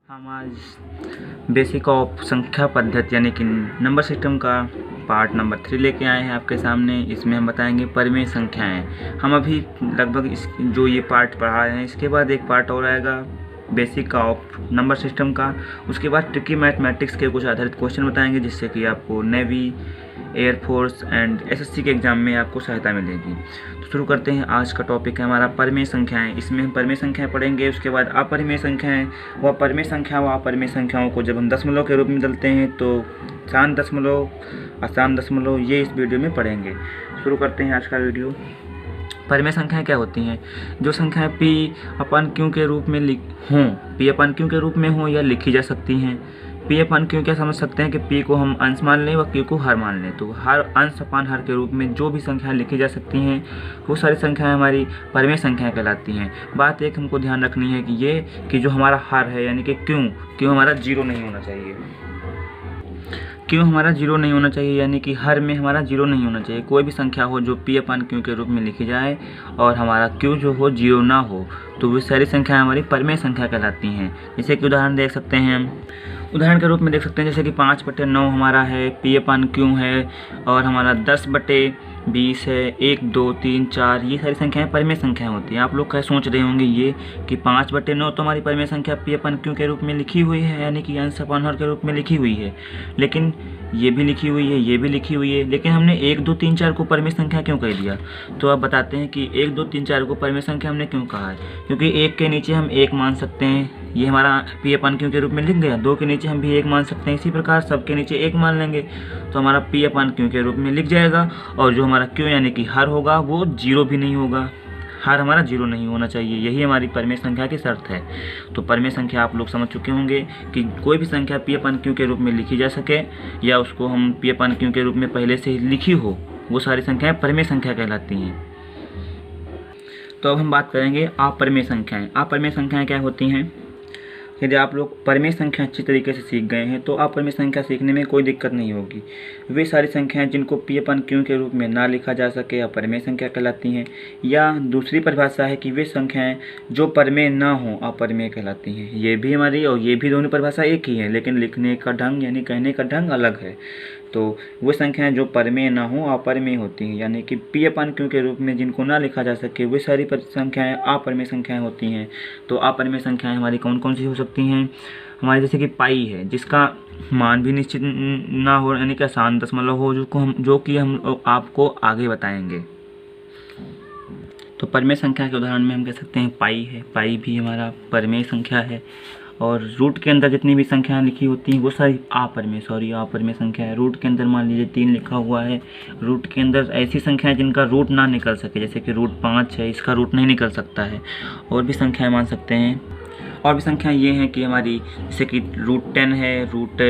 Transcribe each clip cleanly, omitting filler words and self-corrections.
हम आज basic of संख्या पद्धति यानी कि नंबर सिस्टम का पार्ट नंबर 3 लेके आए हैं आपके सामने। इसमें हम बताएंगे परिमेय संख्याएं। हम अभी लगभग इस जो ये पार्ट पढ़ा रहे हैं, इसके बाद एक पार्ट और आएगा बेसिक ऑफ नंबर सिस्टम का। उसके बाद ट्रिकी मैथमेटिक्स के कुछ आधारित क्वेश्चन बताएंगे, जिससे कि आपको नेवी, एयरफोर्स एंड एसएससी के एग्ज़ाम में आपको सहायता मिलेगी। तो शुरू करते हैं। आज का टॉपिक है हमारा परिमेय संख्याएं। इसमें हम परिमेय संख्याएं पढ़ेंगे। उसके बाद अपरिमेय संख्याएं, वह परिमेय संख्या व अपरिमेय संख्याओं को जब हम दशमलव के रूप में बदलते हैं तो शांत दशमलव, अशांत दशमलव, ये इस वीडियो में पढ़ेंगे। शुरू करते हैं आज का वीडियो। परिमेय संख्याएं क्या होती हैं? जो संख्याएं पी अपन क्यू के रूप में पी अपन क्यू के रूप में हों या लिखी जा सकती हैं। पी अपन क्यू क्या समझ सकते हैं कि पी को हम अंश मान लें व क्यू को हर मान लें। तो हर अंश अपान हर के रूप में जो भी संख्याएं लिखी जा सकती हैं वो सारी संख्याएं हमारी परिमेय संख्याएं कहलाती हैं। बात एक हमको ध्यान रखनी है कि जो हमारा हर है यानी कि क्यू हमारा जीरो नहीं होना चाहिए। क्यों हमारा जीरो नहीं होना चाहिए, यानी कि हर में हमारा जीरो नहीं होना चाहिए। कोई भी संख्या हो जो पी अपन क्यू के रूप में लिखी जाए और हमारा क्यू जो हो जीरो ना हो, तो वो सारी संख्याएं हमारी परिमेय संख्या कहलाती हैं। जैसे कि उदाहरण देख सकते हैं हम, उदाहरण के रूप में देख सकते हैं जैसे कि 5/9 हमारा है, पी अपन क्यू है, और हमारा 10/20 है, 1 2 3 4, ये सारी संख्याएं परिमेय संख्याएं होती हैं। आप लोग क्या सोच रहे होंगे ये कि 5/9 तो हमारी परिमेय संख्या पी अपन क्यू के रूप में लिखी हुई है, यानी कि अंश अपान हर के रूप में लिखी हुई है, लेकिन ये भी लिखी हुई है, ये भी लिखी हुई है, लेकिन हमने 1 2 3 4 को परिमेय संख्या क्यों कह दिया? तो अब बताते हैं कि 1 2 3 4 को परिमेय संख्या हमने क्यों कहा है। क्योंकि 1 के नीचे हम 1 मान सकते हैं, ये हमारा पी अपन क्यू के रूप में लिख गया। 2 के नीचे हम भी 1 मान सकते हैं, इसी प्रकार सब के नीचे 1 मान लेंगे तो हमारा पी अपन क्यू के रूप में लिख जाएगा। और जो हमारा क्यू यानी कि हर होगा वो जीरो भी नहीं होगा, हर हमारा जीरो नहीं होना चाहिए। यही हमारी परिमेय संख्या की शर्त है। तो परिमेय संख्या आप लोग समझ चुके होंगे कि कोई भी संख्या पी अपन क्यू के रूप में लिखी जा सके या उसको हम पी अपन क्यू के रूप में पहले से लिखी हो, वो सारी संख्याएं परिमेय संख्या कहलाती हैं। तो अब हम बात करेंगे अपरिमेय संख्याएं। अपरिमेय संख्याएं क्या होती हैं? यदि आप लोग परिमेय संख्या अच्छी तरीके से सीख गए हैं तो अपरिमेय संख्या सीखने में कोई दिक्कत नहीं होगी। वे सारी संख्याएं जिनको पी अपन क्यू के रूप में ना लिखा जा सके अपरिमेय संख्या कहलाती हैं। या दूसरी परिभाषा है कि वे संख्याएं जो परिमेय ना हो अपरिमेय कहलाती हैं। ये भी हमारी और ये भी दोनों परिभाषा एक ही है, लेकिन लिखने का ढंग यानी कहने का ढंग अलग है। तो वो संख्याएं जो परिमेय ना हो अपरिमेय होती हैं, यानी कि पी अपन क्यू के रूप में जिनको ना लिखा जा सके वे सारी संख्याएं अपरिमेय संख्याएं होती हैं। तो अपरिमेय संख्याएं हमारी कौन कौन सी हो सकती हैं? हमारी जैसे कि पाई है, जिसका मान भी निश्चित ना हो, यानी कि अशांत दशमलव हो, जो कि हम आपको आगे बताएंगे। तो परिमेय संख्या के उदाहरण में हम कह सकते हैं पाई है। पाई भी हमारा परिमेय संख्या है। और रूट के अंदर जितनी भी संख्याएं लिखी होती हैं वो सारी अपरिमेय संख्या है। रूट के अंदर मान लीजिए 3 लिखा हुआ है, रूट के अंदर ऐसी संख्याएं जिनका रूट ना निकल सके, जैसे कि रूट 5 है, इसका रूट नहीं निकल सकता है। और भी संख्याएं मान सकते हैं। और भी संख्याएं ये हैं कि हमारी जैसे कि रूट 10 है, रूट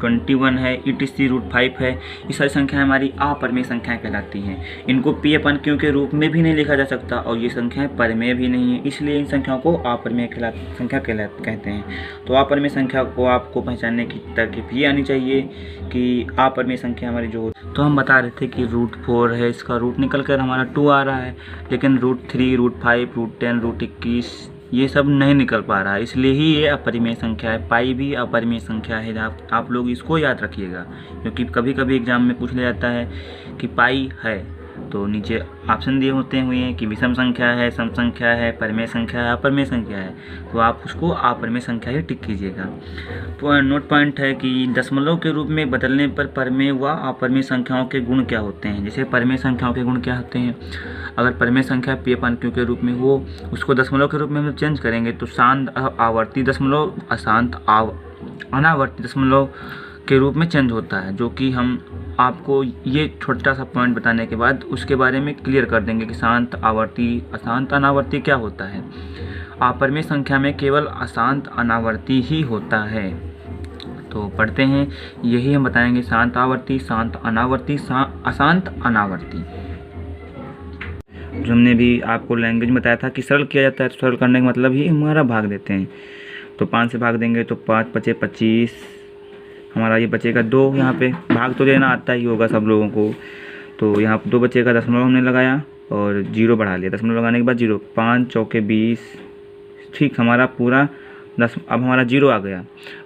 21 है, ETC रूट 5 है। ये सारी संख्याएं हमारी अपरिमेय संख्याएं कहलाती हैं। इनको पी अपन क्यू के रूप में भी नहीं लिखा जा सकता और ये संख्याएं परिमेय भी नहीं है, इसलिए इन संख्याओं को अपरिमेय संख्या कहते हैं। तो अपरिमेय संख्या को आपको पहचानने की तरकीब ये आनी चाहिए कि अपरिमेय संख्या हमारी जो, तो हम बता रहे थे कि रूट 4 है, इसका रूट निकल कर हमारा 2 आ रहा है, लेकिन रूट 3, रूट 5, रूट 10, रूट 21 ये सब नहीं निकल पा रहा है, इसलिए ही ये अपरिमेय संख्या है। पाई भी अपरिमेय संख्या है। आप लोग इसको याद रखिएगा, क्योंकि कभी कभी एग्जाम में पूछ लिया जाता है कि पाई है तो नीचे ऑप्शन दिए होते हुए हैं कि विषम संख्या है, सम संख्या है, परिमेय संख्या है, अपरिमेय संख्या है, तो आप उसको अपरिमेय संख्या ही टिक कीजिएगा। तो नोट पॉइंट है कि दशमलव के रूप में बदलने पर परिमेय व अपरिमेय संख्याओं के गुण क्या होते हैं। जैसे परिमेय संख्याओं के गुण क्या होते हैं? अगर परिमेय संख्या पी अपन क्यू के रूप में हो, उसको दशमलव के रूप में हम चेंज करेंगे तो शांत आवर्ती दशमलव अशांत अनावर्ती दशमलव के रूप में चेंज होता है, जो कि हम आपको ये छोटा सा पॉइंट बताने के बाद उसके बारे में क्लियर कर देंगे कि शांत आवर्ती अशांत अनावर्ती क्या होता है। अपरिमेय संख्या में केवल अशांत अनावर्ती ही होता है। तो पढ़ते हैं, यही हम बताएंगे, शांत आवर्ती, शांत अनावर्ती, अशांत अनावर्ती। जो हमने भी आपको लैंग्वेज बताया था कि सरल किया जाता है, तो सरल करने का मतलब ही हमारा भाग देते हैं। तो 5 से भाग देंगे तो 5 × 5 = 25, हमारा ये बचेगा 2। यहाँ पे भाग तो देना आता ही होगा सब लोगों को, तो यहाँ 2 बचेगा, दशमलव हमने लगाया और 0 बढ़ा लिया, दशमलव लगाने के बाद 0, 5 × 4 = 20, ठीक हमारा पूरा अब हमारा 0 आ गया,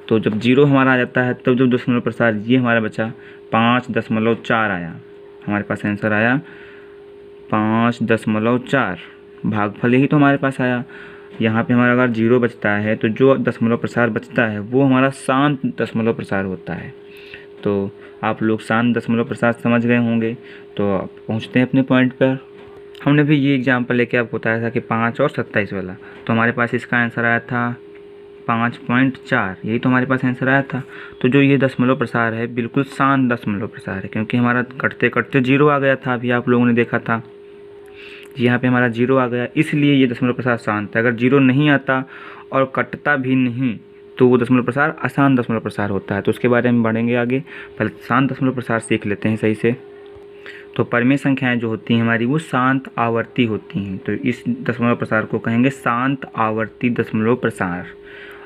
तो जब 0 हमारा आ जाता है तब जो दशमलव प्रसार ये हमारा बचा 5.4 आया, हमारे पास आंसर आया 5.4। भागफल यही तो हमारे पास आया। यहाँ पे हमारा अगर 0 बचता है तो जो दशमलव प्रसार बचता है वो हमारा शांत दशमलव प्रसार होता है। तो आप लोग शांत दशमलव प्रसार समझ गए होंगे। तो आप पहुँचते हैं अपने पॉइंट पर। हमने भी ये एग्जाम्पल लेके आपको बताया था कि 5 और 27 वाला, तो हमारे पास इसका आंसर आया था 5.4, यही तो हमारे पास आंसर आया था। तो जो ये दशमलव प्रसार है बिल्कुल शांत दशमलव प्रसार है, क्योंकि हमारा कटते कटते 0 आ गया था, अभी आप लोगों ने देखा था यहाँ पे हमारा 0 आ गया, इसलिए ये दशमलव प्रसार शांत है। अगर 0 नहीं आता और कटता भी नहीं तो वो दशमलव प्रसार अशांत दशमलव प्रसार होता है। तो उसके बारे में बढ़ेंगे आगे, पहले शांत दशमलव प्रसार सीख लेते हैं सही से। तो परिमेय संख्याएं जो होती हैं हमारी वो शांत आवर्ती होती हैं, तो इस दशमलव प्रसार को कहेंगे शांत आवर्ती दशमलव प्रसार।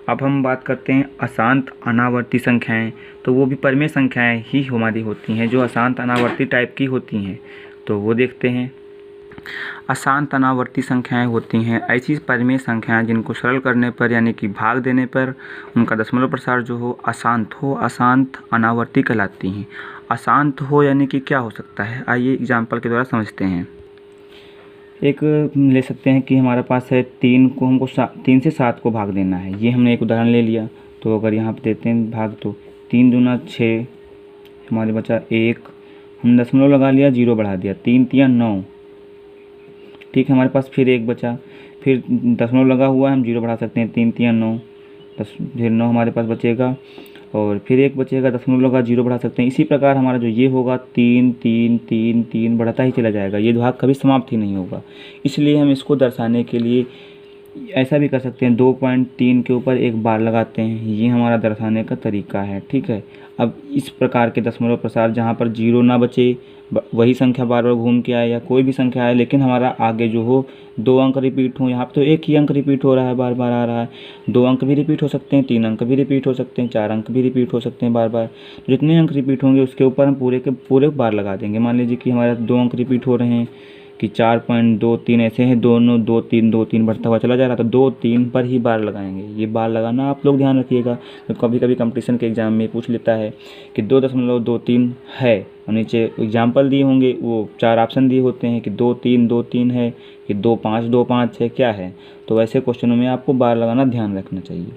अब हम बात करते हैं अशांत अनावर्ती संख्याएं, तो वो भी परिमेय संख्याएं ही हमारी होती हैं जो अशांत अनावर्ती टाइप की होती हैं। तो वो देखते हैं। अशांत अनावर्ती संख्याएं होती हैं ऐसी परिमेय संख्याएं जिनको सरल करने पर यानी कि भाग देने पर उनका दशमलव प्रसार जो हो अशांत अनावर्ती कहलाती हैं। अशांत हो यानी कि क्या हो सकता है, आइए एग्जाम्पल के द्वारा समझते हैं। एक ले सकते हैं कि हमारे पास है 3 को, हमको 3 से 7 को भाग देना है। ये हमने एक उदाहरण ले लिया। तो अगर यहाँ पे देते हैं भाग, तो 3 दूना 6, हमारे बचा 1, हम दशमलव लगा लिया, 0 बढ़ा दिया, 3 तिया 9, ठीक है। हमारे पास फिर 1 बचा, फिर दशमलव लगा हुआ है, हम 0 बढ़ा सकते हैं, 3 तिया 9, फिर 9 हमारे पास बचेगा, और फिर 1 बचेगा, दशमलव लगा, 0 बढ़ा सकते हैं। इसी प्रकार हमारा जो ये होगा 3 3 3 3 बढ़ता ही चला जाएगा, ये भाग कभी समाप्त ही नहीं होगा। इसलिए हम इसको दर्शाने के लिए ऐसा भी कर सकते हैं, 2.3 के ऊपर एक बार लगाते हैं, ये हमारा दर्शाने का तरीका है, ठीक है। अब इस प्रकार के दशमलव प्रसार जहाँ पर 0 ना बचे, वही संख्या बार बार घूम के आए या कोई भी संख्या आए, लेकिन हमारा आगे जो हो 2 अंक रिपीट हो, यहाँ पर तो एक ही अंक रिपीट हो रहा है, बार बार आ रहा है। 2 अंक भी रिपीट हो सकते हैं, 3 अंक भी रिपीट हो सकते हैं, 4 अंक भी रिपीट हो सकते हैं बार बार। जितने अंक रिपीट होंगे उसके ऊपर हम पूरे के पूरे बार लगा देंगे। मान लीजिए कि हमारे 2 अंक रिपीट हो रहे हैं कि 4.23 ऐसे हैं, दोनों 2 3 बढ़ता हुआ चला जा रहा, तो 2 3 पर ही बार लगाएंगे। ये बार लगाना आप लोग ध्यान रखिएगा, तो कभी कभी कंपटीशन के एग्जाम में पूछ लेता है कि 2.23 है, और नीचे एग्जाम्पल दिए होंगे, वो 4 ऑप्शन दिए होते हैं कि 2 3 है कि 2 5 है, क्या है। तो ऐसे क्वेश्चनों में आपको बार लगाना ध्यान रखना चाहिए।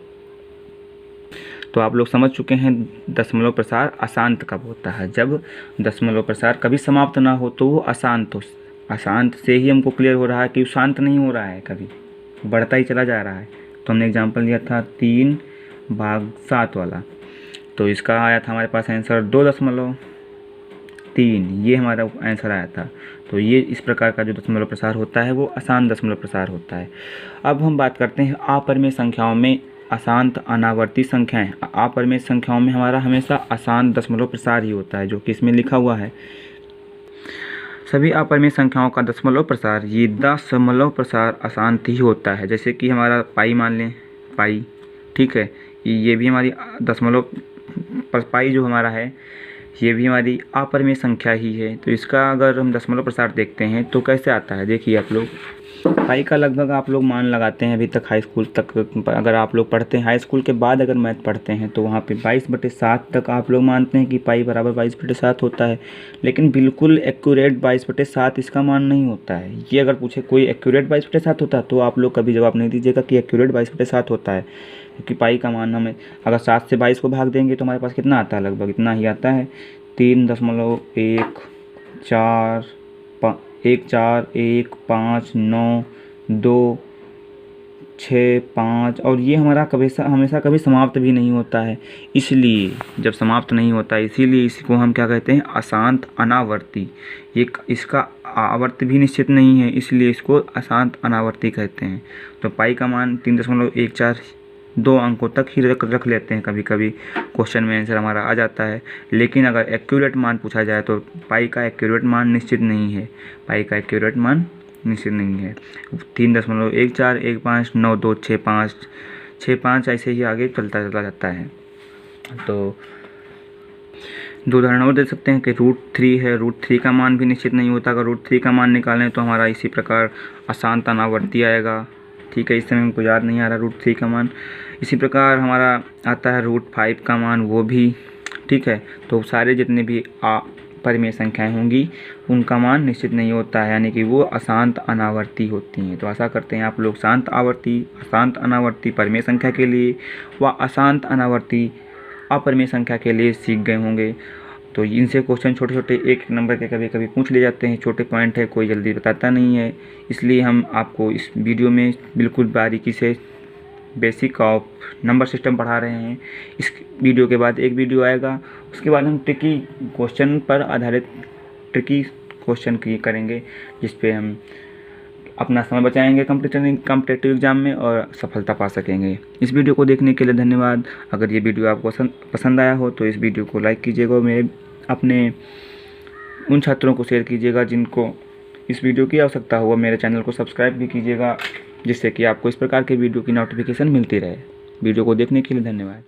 तो आप लोग समझ चुके हैं दशमलव प्रसार अशांत कब होता है, जब दशमलव प्रसार कभी समाप्त ना हो तो वो अशांत हो। अशांत से ही हमको क्लियर हो रहा है कि शांत नहीं हो रहा है, कभी बढ़ता ही चला जा रहा है। तो हमने एग्जाम्पल लिया था 3/7 वाला, तो इसका आया था हमारे पास आंसर 2.3, ये हमारा आंसर आया था। तो ये इस प्रकार का जो दशमलव प्रसार होता है वो अशांत दशमलव प्रसार होता है। अब हम बात करते हैं अपरिमेय संख्याओं में अशांत अनावर्ती संख्याएं। अपरिमेय संख्याओं में हमारा हमेशा अशांत दशमलव प्रसार ही होता है, जो कि इसमें लिखा हुआ है। सभी अपरिमेय संख्याओं का दशमलव प्रसार ये दशमलव प्रसार अशांत ही होता है। जैसे कि हमारा पाई मान लें, पाई, ठीक है, ये भी हमारी दशमलव पाई जो हमारा है ये भी हमारी अपरिमेय संख्या ही है। तो इसका अगर हम दशमलव प्रसार देखते हैं तो कैसे आता है, देखिए आप लोग। पाई का लगभग आप लोग मान लगाते हैं, अभी तक हाई स्कूल तक अगर आप लोग पढ़ते हैं, हाई स्कूल के बाद अगर मैथ पढ़ते हैं तो वहाँ पे 22/7 तक आप लोग मानते हैं कि पाई बराबर 22/7 होता है। लेकिन बिल्कुल एक्यूरेट 22/7 इसका मान नहीं होता है। ये अगर पूछे कोई एक्यूरेट 22/7 होता तो आप लोग कभी जवाब नहीं दीजिएगा कि एक्यूरेट 22/7 होता है, क्योंकि पाई का मान हमें अगर 7 से 22 को भाग देंगे तो हमारे पास कितना आता है, लगभग इतना ही आता है, 3.14 1 4 1 5 9 2 6 5, और ये हमारा हमेशा कभी समाप्त भी नहीं होता है। इसलिए जब समाप्त नहीं होता है इसीलिए इसको हम क्या कहते हैं, अशांत अनावर्ती। ये इसका आवर्त भी निश्चित नहीं है, इसलिए इसको अशांत अनावर्ती कहते हैं। तो पाई का मान 3.14 2 अंकों तक ही रख लेते हैं, कभी कभी क्वेश्चन में आंसर हमारा आ जाता है। लेकिन अगर एक्यूरेट मान पूछा जाए तो पाई का एक्यूरेट मान निश्चित नहीं है, पाई का एक्यूरेट मान निश्चित नहीं है। 3.14 1 5 9 2 6 5 ऐसे ही आगे चलता जाता है। तो 2 उदाहरण और दे सकते हैं कि √3 है, √3 का मान भी निश्चित नहीं होता। अगर √3 का मान निकालें तो हमारा इसी प्रकार अशांत अनावर्ती आएगा। ठीक है, इस समय हमको याद नहीं आ रहा √3 का मान। इसी प्रकार हमारा आता है √5 का मान, वो भी ठीक है। तो सारे जितने भी परिमेय संख्याएं होंगी उनका मान निश्चित नहीं होता है, यानी कि वो अशांत अनावर्ती होती हैं। तो आशा करते हैं आप लोग शांत आवर्ती, अशांत अनावर्ती परिमेय संख्या के लिए व अशांत अनावर्ती अपरिमेय संख्या के लिए सीख गए होंगे। तो इनसे क्वेश्चन छोटे छोटे 1 नंबर के कभी कभी पूछ ले जाते हैं, छोटे पॉइंट है, कोई जल्दी बताता नहीं है, इसलिए हम आपको इस वीडियो में बिल्कुल बारीकी से बेसिक ऑफ नंबर सिस्टम पढ़ा रहे हैं। इस वीडियो के बाद एक वीडियो आएगा, उसके बाद हम ट्रिकी क्वेश्चन पर आधारित ट्रिकी क्वेश्चन की करेंगे, जिस पे हम अपना समय बचाएंगे कॉम्पिटिटिव एग्जाम में और सफलता पा सकेंगे। इस वीडियो को देखने के लिए धन्यवाद। अगर ये वीडियो आपको पसंद आया हो तो इस वीडियो को लाइक कीजिएगा और मेरे अपने उन छात्रों को शेयर कीजिएगा जिनको इस वीडियो की आवश्यकता हो। मेरे चैनल को सब्सक्राइब भी कीजिएगा, जिससे कि आपको इस प्रकार के वीडियो की नोटिफिकेशन मिलती रहे। वीडियो को देखने के लिए धन्यवाद।